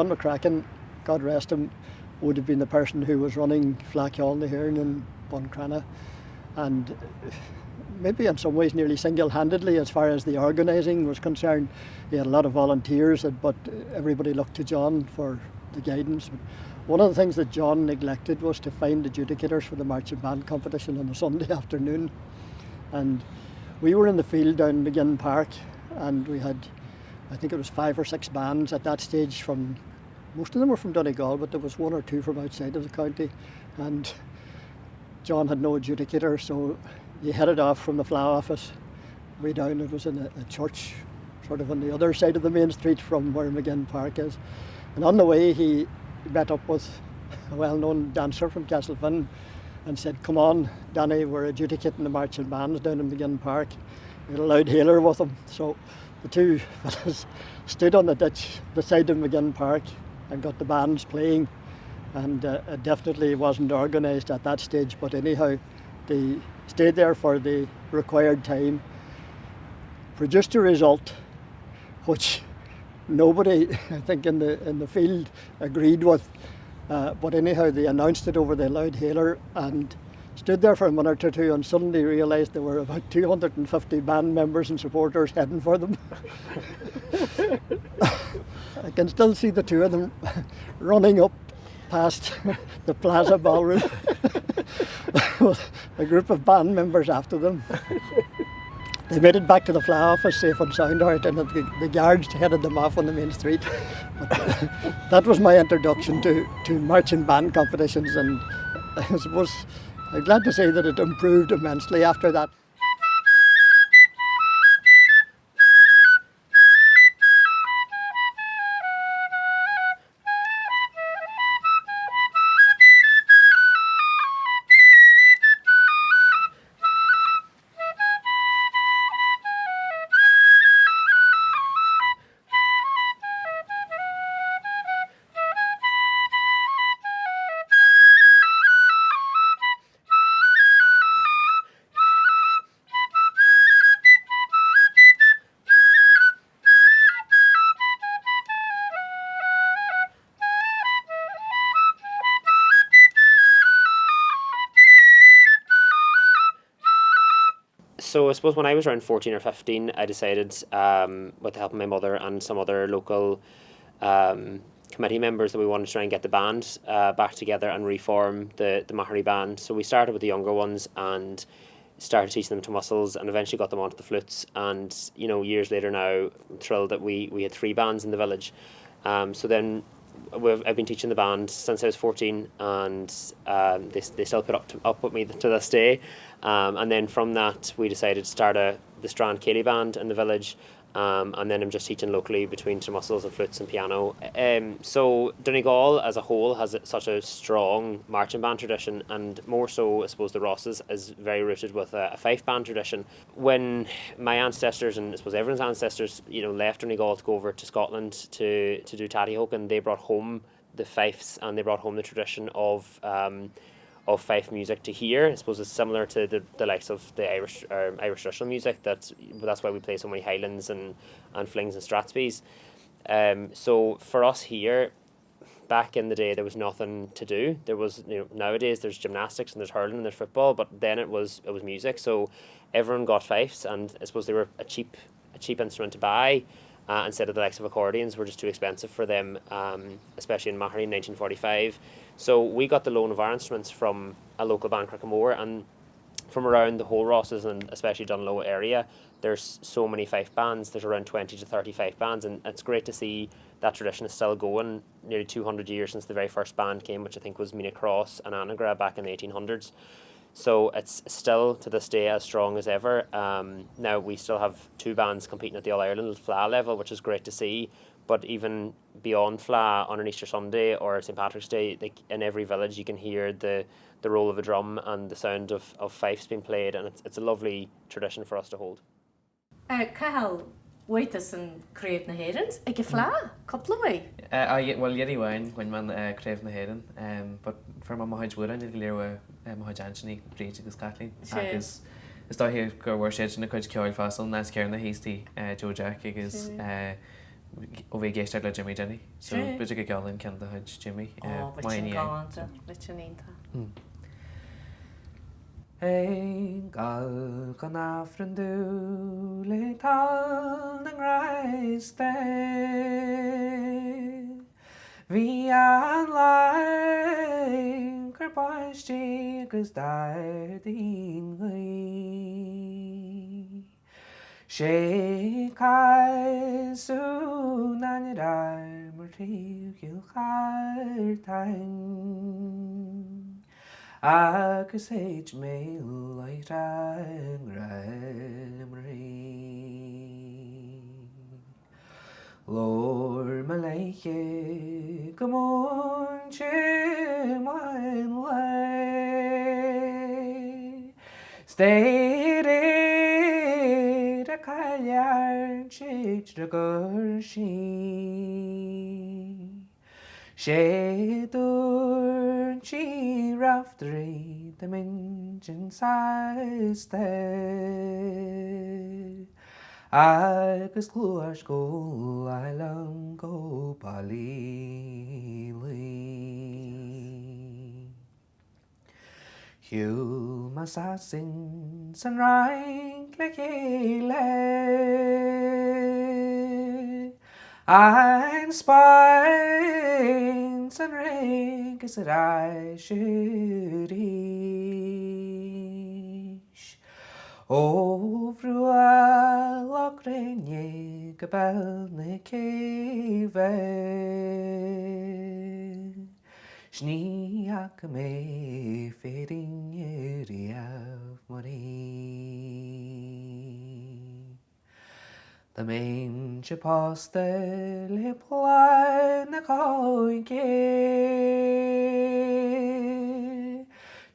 John McCracken, God rest him, would have been the person who was running Fleadh Cheoil na hÉireann in Buncrana, and maybe in some ways nearly single-handedly as far as the organising was concerned. He had a lot of volunteers, but everybody looked to John for the guidance. One of the things that John neglected was to find adjudicators for the marching band competition on a Sunday afternoon. And we were in the field down in McGinn Park, and we had, I think it was 5 or 6 bands at that stage from, most of them were from nGall, but there was 1 or 2 from outside of the county. And John had no adjudicator, so he headed off from the Fleadh office way down. It was in a church sort of on the other side of the main street from where McGinn Park is. And on the way he met up with a well-known dancer from Castlefin and said, "Come on, Danny, we're adjudicating the marching bands down in McGinn Park." He had a loud hailer with him. So the two fellas stood on the ditch beside the McGinn Park and got the bands playing. And it definitely wasn't organised at that stage, but anyhow, they stayed there for the required time, produced a result which nobody, I think, in the field agreed with, but anyhow they announced it over the loud hailer and stood there for a minute or two and suddenly realised there were about 250 band members and supporters heading for them. I can still see the two of them running up past the Plaza Ballroom with a group of band members after them. They made it back to the Fleadh office safe and sound, out, and the guards headed them off on the main street. But that was my introduction to marching band competitions, and I suppose I'm glad to say that it improved immensely after that. So I suppose when I was around 14 or 15, I decided, with the help of my mother and some other local committee members, that we wanted to try and get the band back together and reform the Mahari band. So we started with the younger ones and started teaching them to muscles, and eventually got them onto the flutes. And years later now, I'm thrilled that we had 3 bands in the village. So then I've been teaching the band since I was 14, and they still put up with me to this day. And then from that, we decided to start the Strand Ceilidh band in the village. And then I'm just teaching locally between muscles and flutes and piano. So nGall as a whole has such a strong marching band tradition, and more so, I suppose, the Rosses is very rooted with a fife band tradition. When my ancestors, and I suppose everyone's ancestors, left nGall to go over to Scotland to do Tatty Hogan, they brought home the fifes and they brought home the tradition of fife music to here. I suppose it's similar to the likes of the Irish traditional music. That's why we play so many Highlands and Flings and Strathspeys. So for us here, back in the day, there was nothing to do. There was, nowadays there's gymnastics and there's hurling and there's football, but then it was music. So everyone got fifes, and I suppose they were a cheap instrument to buy. Instead of the likes of accordions, were just too expensive for them, especially in Mahari in 1945. So we got the loan of our instruments from a local band, Crickamore, and from around the whole Rosses and especially Dunlow area, there's so many fife bands. There's around 20 to 30 fife bands, and it's great to see that tradition is still going nearly 200 years since the very first band came, which I think was Mina Cross and Anagra back in the 1800s. So it's still to this day as strong as ever. Now we still have 2 bands competing at the All-Ireland Fleadh level, which is great to see. But even beyond Fleadh, on an Easter Sunday or St. Patrick's Day, in every village you can hear the roll of a drum and the sound of fifes being played, and it's a lovely tradition for us to hold. Cathal, waitas an Craobh na hÉireann ag Fleadh, couple of way. Well, yeti wain when man Craobh na hÉireann, but for my Mahaid Wuran, it'll lear Mahaid Anthony, Bridge agus Kathleen. Is that here go worship in the Fleadh Cheoil fossil, Nas Kieran the Hasty, Joe Jack, is ó bhí géisteach le Jimmy Jenny, so Sure. beidir go geallinn cean a chuid Jimmy. Bit sin gáanta, bit sin ínta. nGall gan afran dú le tal an raiste. Bhí an lein gur baistí agus dair daon gaí. Sé caiú na dar mar tríú chairtain. Agus éid mé leid an raimrí. Lord me leiche go mór main le. Stayed a caiar séid de gur sí. Sé dúr tí raftarí de mingin sáiste. Agus clúar scóil aileam go bailí. Hiú mas sin san raig le chéile. Ein spine san raig is a siúrís. Ó bhrúa lach réine go bell na céimhe. Sní ach mé féring riamh marí. The main se pásta le pláin na cóige.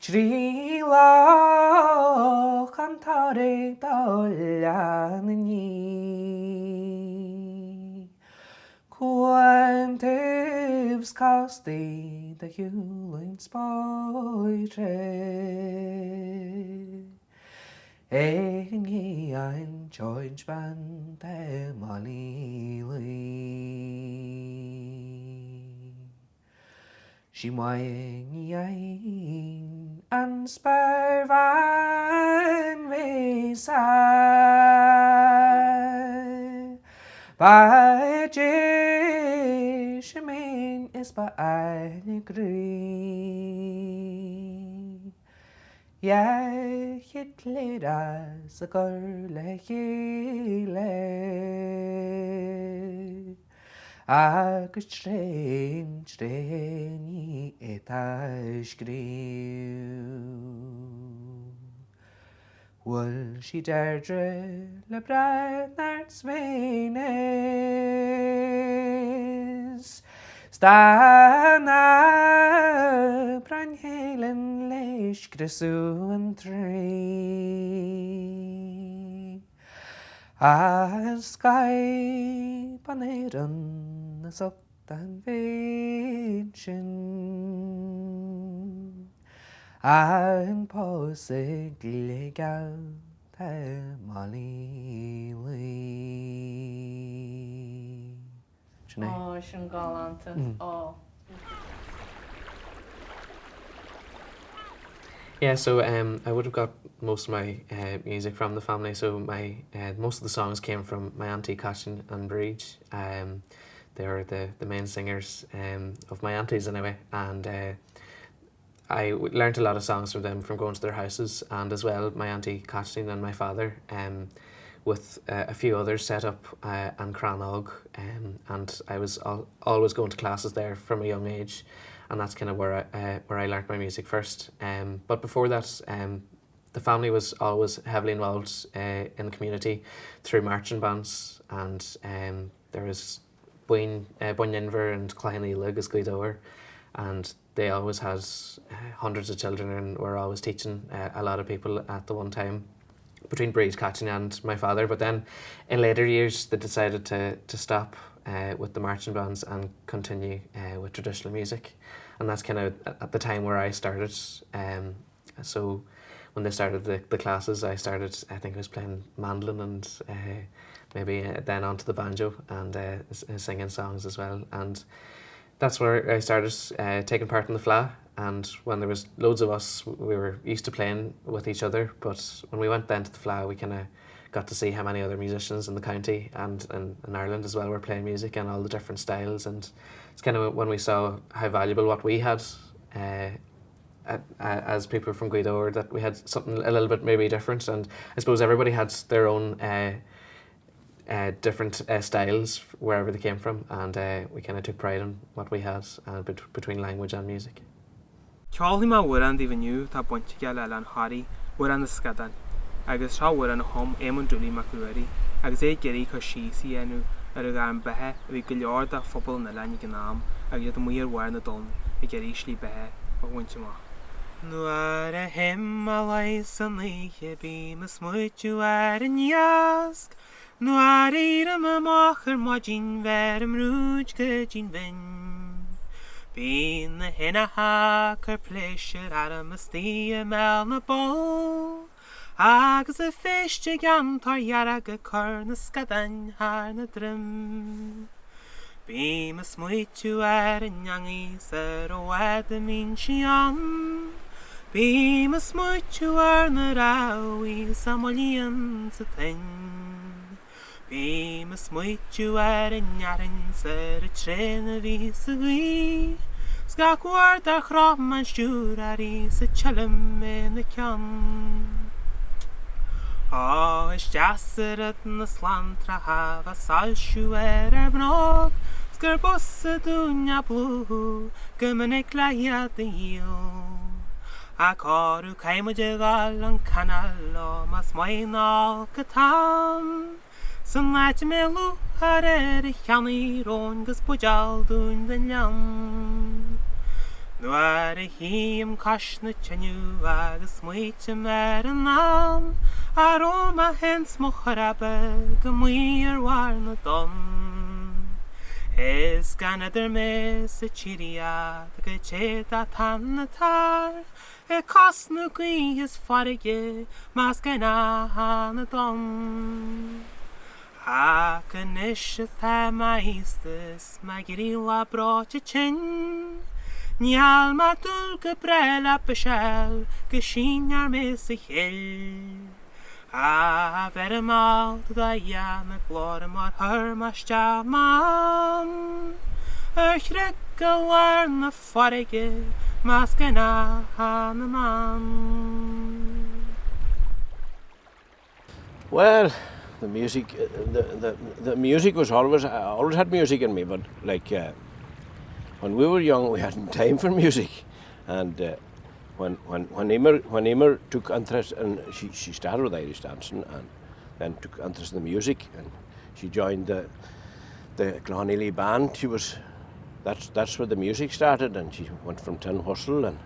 Trí lách an táraigh dá lean na ní. Cuain tibs cástaí de hiúlainn spáire. Nghi ein George ban de Molly. She moing ein an spur van we sai. By Jish mean is by I agree. Jeg hitler as a girl le. Agus trein i eta skriw. Wel si derdre le brad nart sveines. Stana bran helen leis grisú an trí. A sky panéran na socht an féin. An pósig le gal te Molly. Sin gáanta. Yeah, so I would have got most of my music from the family. So my most of the songs came from my auntie Catherine and Bridge. They were the main singers of my aunties anyway, and I learnt a lot of songs from them from going to their houses, and as well my auntie Catherine and my father, with a few others set up an Cranog, and I was always going to classes there from a young age. And that's kind of where I learnt my music first. But before that, the family was always heavily involved in the community through marching bands, and there was Buin Inver and Clahany Agus Gluidower, and they always had hundreds of children and were always teaching a lot of people at the one time, between Bridge Catching and my father. But then in later years they decided to stop with the marching bands and continue with traditional music, and that's kind of at the time where I started. So when they started the classes, I think I was playing mandolin and maybe then onto the banjo and singing songs as well. And that's where I started taking part in the Fleadh. And when there was loads of us, we were used to playing with each other. But when we went then to the Fleadh, we kind of got to see how many other musicians in the county and in Ireland as well were playing music and all the different styles. And it's kind of when we saw how valuable what we had as people from Guido, that we had something a little bit maybe different. And I suppose everybody had their own different styles wherever they came from, and we kind of took pride in what we had between language and music. Ceoltaí má bhuaireann even nniu tá buinte geal eile an Harry bhuaireann na scadan, agus tá bhuaireann hom éman dúlaí mac luairí, agus é geirí chu síosaí enú ar a gan bethe a bhí go leor de phobal na lein gnám agus iad muir bhhair na dul I geirí slí bethe a bhainte má. Nuair a himmalai san leiche bí ma smuitiú ar an iasc, nuair íram amach ar má dín ver am rúd go dín vin. Bhín na hina hach ar pléisiir ar am istí a mel na bol, agus a féiste gan tar jarra go cur na scadan haar na drim. Bí ma smuitiú ar an neangís ar ó wed a mín si an, bí ma smuitiú ar na ráí sa molíon sa tin. Bí ma smuitiú ar an nearins ar a trin a bhí sa gui, sgacúir ar chrom an siúr ar í sa telim in na cean. Is deasar na slantra haf a salsiú ar bnog, sgur bus a dún a blú, gymanig leiad a híl. A corú caimid a gal an canal o mas mainál catam, san leid me lú ar a cheannaí rón gus bujal dún den leam. Nuair a híam cos na tiniu agus muitim ar an nám, ar ó ma hens mo charabe go muir war na don. Is gan idir mes a tíria go chéad a tan na tar, e cos na gui is farige mas gan a na don. Ac yn eisiau the ma eistus ma giri la broch a chin, Nial ma dul gybrel a bysiel gysyn ar mes y chyll. A fer y mal dda ian y glor mor hyr ma stia mam, chreg y war na fforige mas gan a na mam. Well, the music, the music was always, I always had music in me, but like when we were young, we hadn't time for music, and when Emer took interest, and she started with Irish dancing, and then took interest in the music, and she joined the Clonelly band. That's where the music started, and she went from tin whistle, and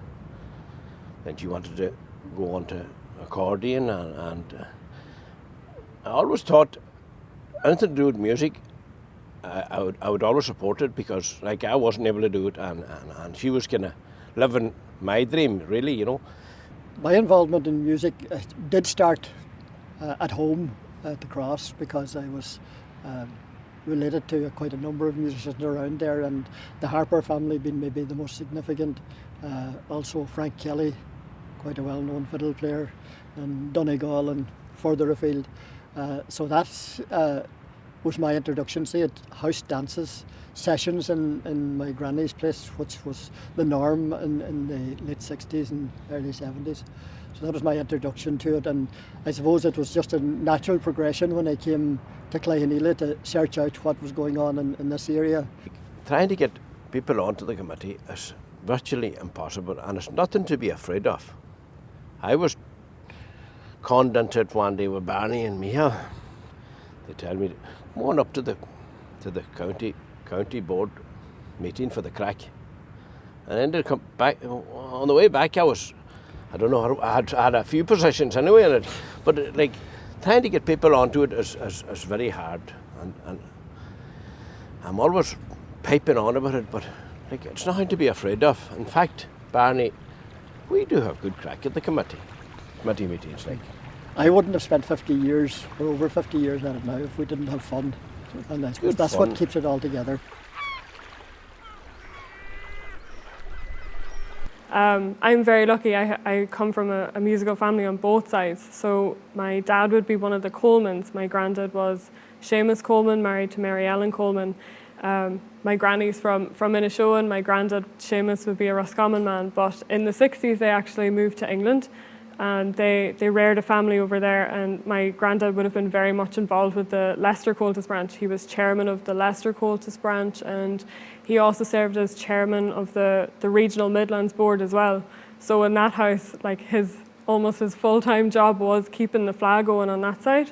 then she wanted to go on to accordion, and I always thought anything to do with music, I would always support it, because like I wasn't able to do it, and she was kind of living my dream, really, you know. My involvement in music did start at home at the Cross, because I was related to quite a number of musicians around there, and the Harper family being maybe the most significant. Also Frank Kelly, quite a well-known fiddle player, and nGall and further afield. So that was my introduction, say, at house dances, sessions in my granny's place, which was the norm in the late 60s and early 70s. So that was my introduction to it, and I suppose it was just a natural progression when I came to Clyheneela to search out what was going on in this area. Trying to get people onto the committee is virtually impossible, and it's nothing to be afraid of. I was conned into it one day with Barney and Mia. They tell me, come on up to the county board meeting for the crack. And then they come back, on the way back I don't know, I had a few positions anyway in it, but like trying to get people onto it is very hard, and I'm always piping on about it, but like it's nothing to be afraid of. In fact, Barney, we do have good crack at the committee meetings, like. I wouldn't have spent 50 years or over 50 years at it now if we didn't have fun. And I suppose that's what keeps it all together. I'm very lucky. I come from a musical family on both sides. So my dad would be one of the Colemans. My granddad was Seamus Coleman, married to Mary Ellen Coleman. My granny's from Inishowen. My granddad, Seamus, would be a Roscommon man. But in the 60s, they actually moved to England. And they reared a family over there, and my granddad would have been very much involved with the Leicester Comhaltas branch. He was chairman of the Leicester Comhaltas branch, and he also served as chairman of the Regional Midlands Board as well. So in that house, like almost his full-time job was keeping the flag going on that side.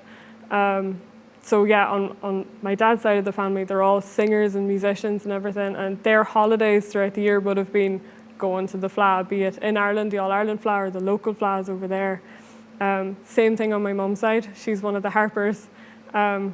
So yeah, on my dad's side of the family, they're all singers and musicians and everything, and their holidays throughout the year would have been going to the Fleadh, be it in Ireland, the All-Ireland Fleadh, or the local Fleadhs over there. Same thing on my mum's side. She's one of the harpers. So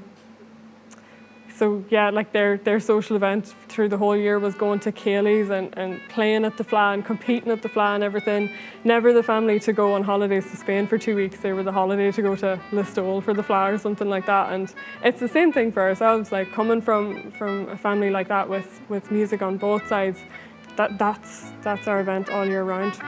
yeah, like their social event through the whole year was going to Ceilidh's and playing at the Fleadh and competing at the Fleadh and everything. Never the family to go on holidays to Spain for 2 weeks. They were the holiday to go to Listowel for the Fleadh or something like that. And it's the same thing for ourselves, like coming from a family like that with music on both sides. That's our event all year round.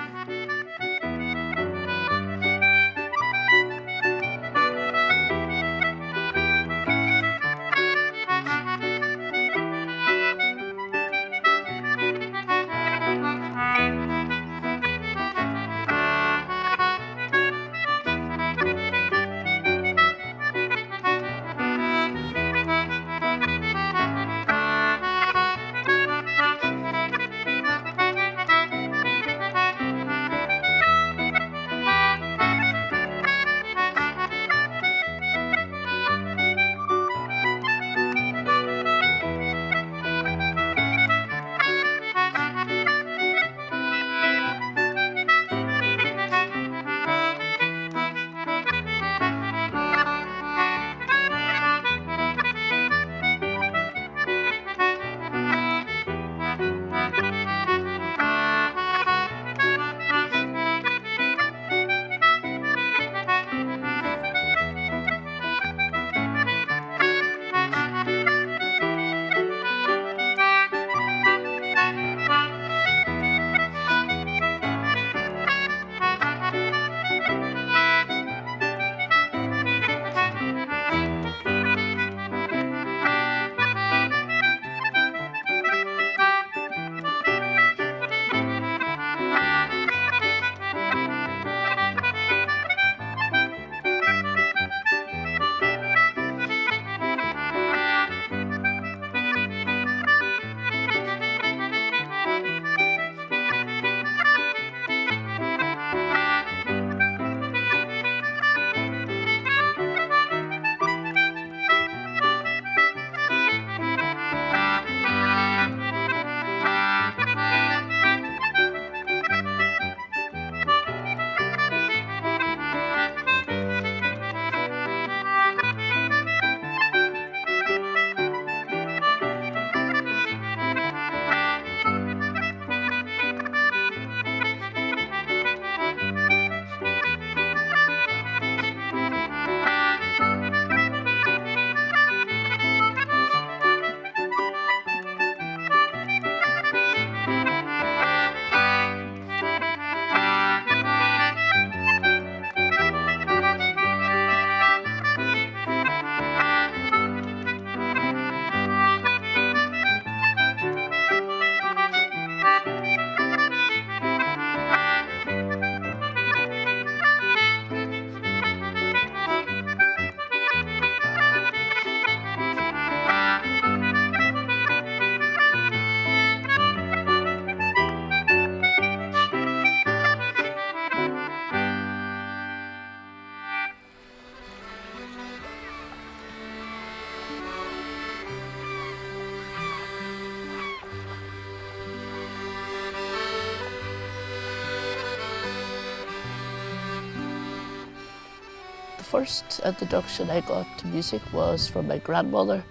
first introduction I got to music was from my grandmother.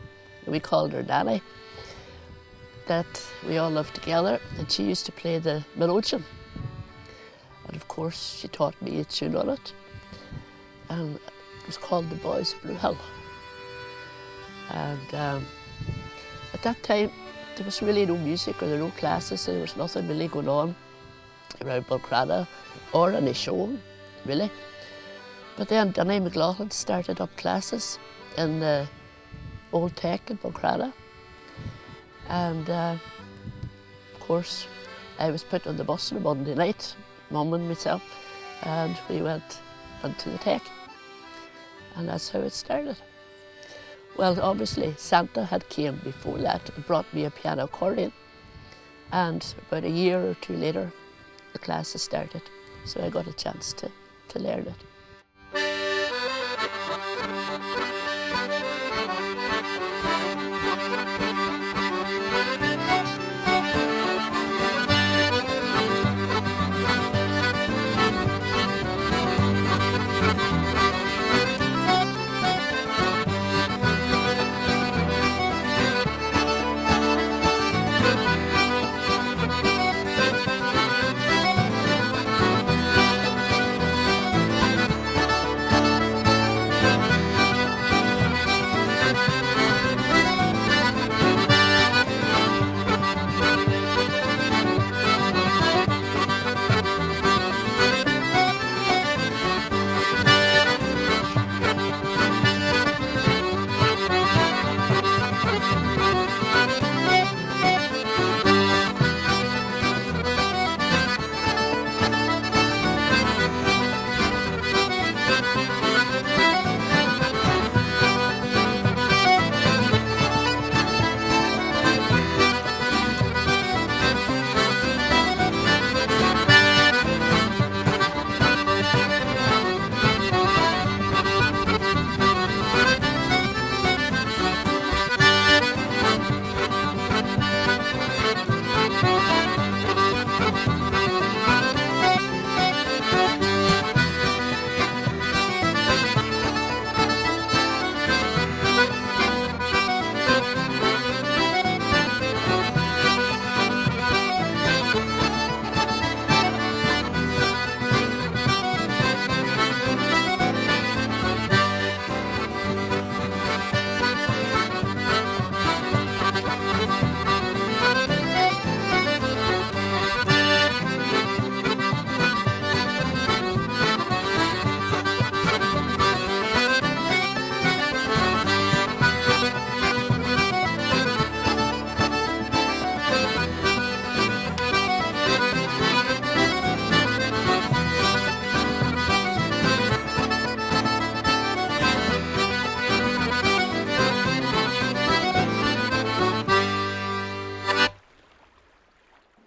We called her Nanny. That we all lived together, and she used to play the melodeon. And of course, she taught me a tune on it. and it was called The Boys of Blue Hill. And at that time, there was really no music or there were no classes, so there was nothing really going on around Balcrana or any show, really. But then Danny McLaughlin started up classes in the Old Tech in Balcrana. And of course, I was put on the bus on a Monday night, Mum and myself, and we went into the Tech. And that's how it started. Well, obviously, Santa had came before that and brought me a piano accordion. And about a year or two later, the classes started. So I got a chance to learn it.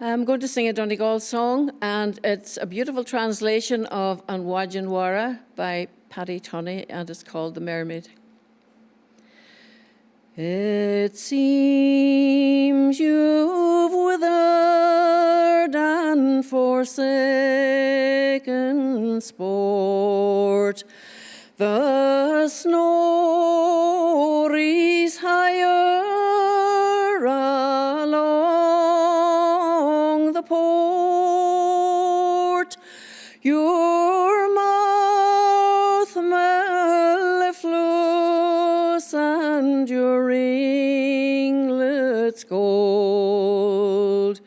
I'm going to sing a nGall song, and it's a beautiful translation of An Wajan Wara by Paddy Tunney, and it's called The Mermaid. It seems you've withered and forsaken sport. The snow wreaths higher along the port. Your mouth mellifluous and your ringlets gold.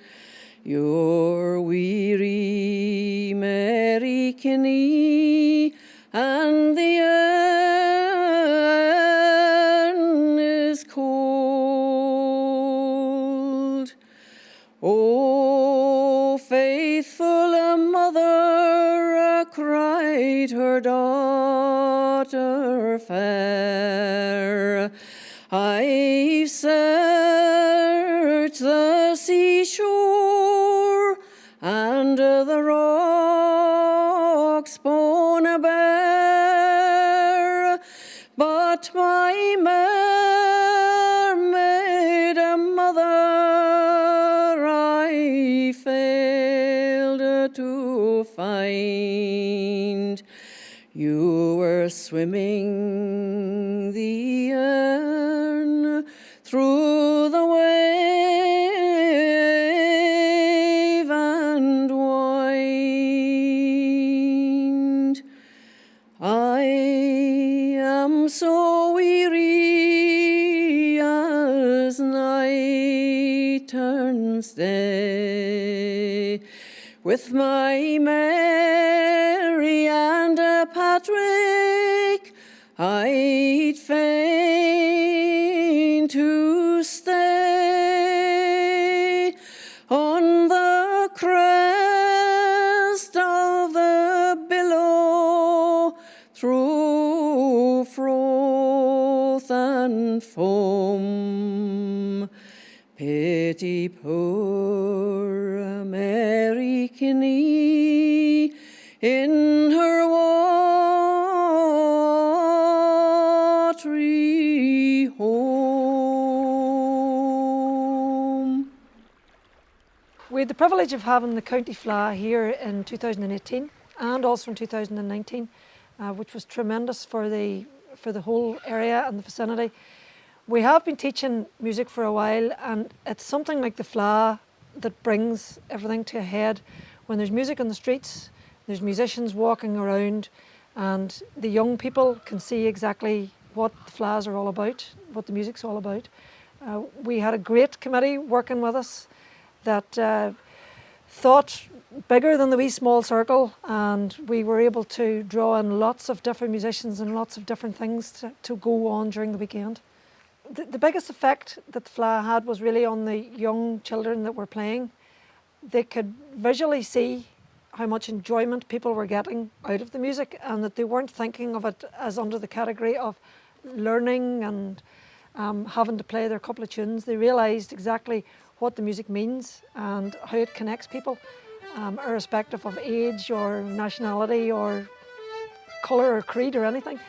Your weary Mary Kinney and the end is cold. Oh, faithful a mother, cried her daughter fair. I've searched the seashore and the rocks bone bare, but my mermaid mother I failed to find. You were swimming the Erne through the wave and wind. I with my Mary and a Patrick, I'd fain to stay on the crest of the billow through froth and foam. Pity poor American in her watery home. We had the privilege of having the County Fleadh here in 2018 and also in 2019, which was tremendous for the whole area and the vicinity. We have been teaching music for a while, and it's something like the Fleadh that brings everything to a head. When there's music on the streets, there's musicians walking around, and the young people can see exactly what the Fleadhs are all about, what the music's all about. We had a great committee working with us that thought bigger than the wee small circle, and we were able to draw in lots of different musicians and lots of different things to go on during the weekend. The biggest effect that the Fleadh had was really on the young children that were playing. They could visually see how much enjoyment people were getting out of the music, and that they weren't thinking of it as under the category of learning and having to play their couple of tunes. They realised exactly what the music means and how it connects people, irrespective of age or nationality or colour or creed or anything.